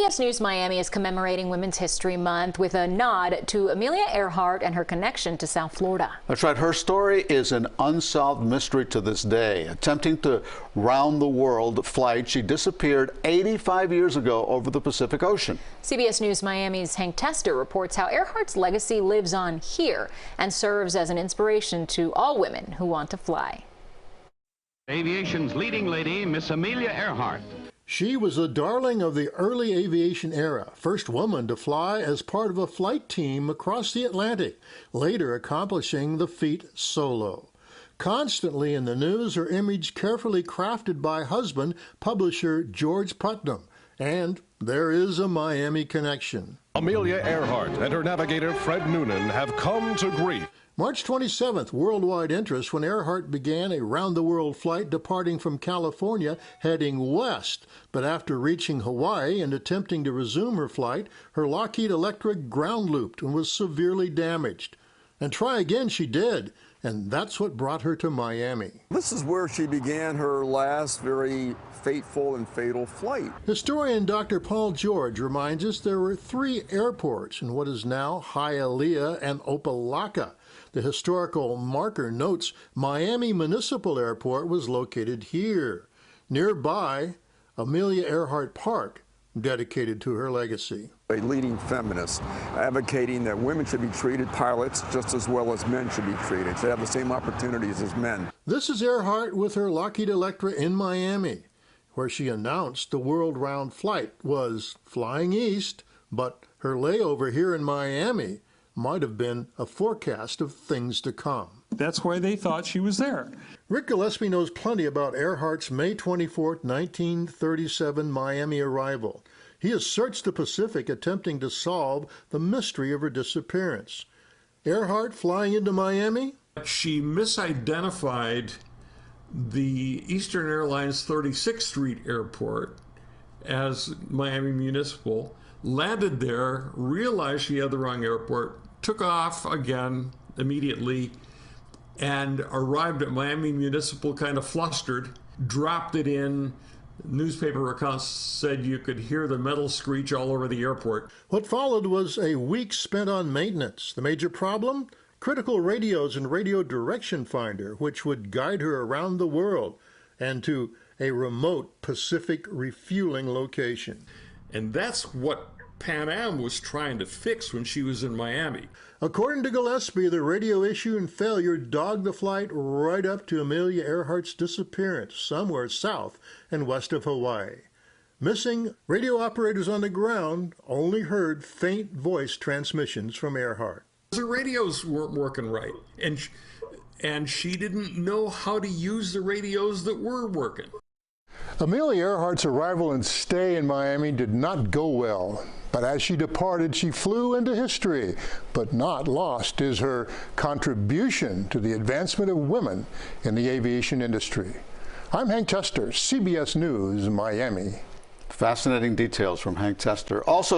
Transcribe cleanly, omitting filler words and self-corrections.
CBS News Miami is commemorating Women's History Month with a nod to Amelia Earhart and her connection to South Florida. That's right. Her story is an unsolved mystery to this day. Attempting to round the world flight, she disappeared 85 years ago over the Pacific Ocean. CBS News Miami's Hank Tester reports how Earhart's legacy lives on here and serves as an inspiration to all women who want to fly. Aviation's leading lady, Miss Amelia Earhart. She was a darling of the early aviation era, first woman to fly as part of a flight team across the Atlantic, later accomplishing the feat solo. Constantly in the news, her image carefully crafted by husband, publisher George Putnam. And there is a Miami connection. Amelia Earhart and her navigator Fred Noonan have come to grief. March 27th, worldwide interest when Earhart began a round-the-world flight departing from California, heading west. But after reaching Hawaii and attempting to resume her flight, her Lockheed Electric ground-looped and was severely damaged. And try again she did, and that's what brought her to Miami. This is where she began her last very fateful and fatal flight. Historian Dr. Paul George reminds us there were 3 airports in what is now Hialeah and Opa-locka. The historical marker notes Miami Municipal Airport was located here. Nearby, Amelia Earhart Park, dedicated to her legacy. A leading feminist advocating that women should be treated, pilots, just as well as men should be treated, should have the same opportunities as men. This is Earhart with her Lockheed Electra in Miami, where she announced the world-round flight was flying east, but her layover here in Miami might have been a forecast of things to come. That's why they thought she was there. Rick Gillespie knows plenty about Earhart's May 24, 1937 Miami arrival. He has searched the Pacific attempting to solve the mystery of her disappearance. Earhart flying into Miami? She misidentified the Eastern Airlines 36th Street Airport as Miami Municipal, landed there, realized she had the wrong airport, took off again immediately, and arrived at Miami Municipal kind of flustered, dropped it in. Newspaper accounts said you could hear the metal screech all over the airport. What followed was a week spent on maintenance. The major problem? Critical radios and radio direction finder, which would guide her around the world and to a remote Pacific refueling location. And that's what Pan Am was trying to fix when she was in Miami. According to Gillespie, the radio issue and failure dogged the flight right up to Amelia Earhart's disappearance somewhere south and west of Hawaii. Missing radio operators on the ground only heard faint voice transmissions from Earhart. The radios weren't working right, and she didn't know how to use the radios that were working. Amelia Earhart's arrival and stay in Miami did not go well, but as she departed, she flew into history. But not lost is her contribution to the advancement of women in the aviation industry. I'm Hank Tester, CBS News, Miami. Fascinating details from Hank Tester. Also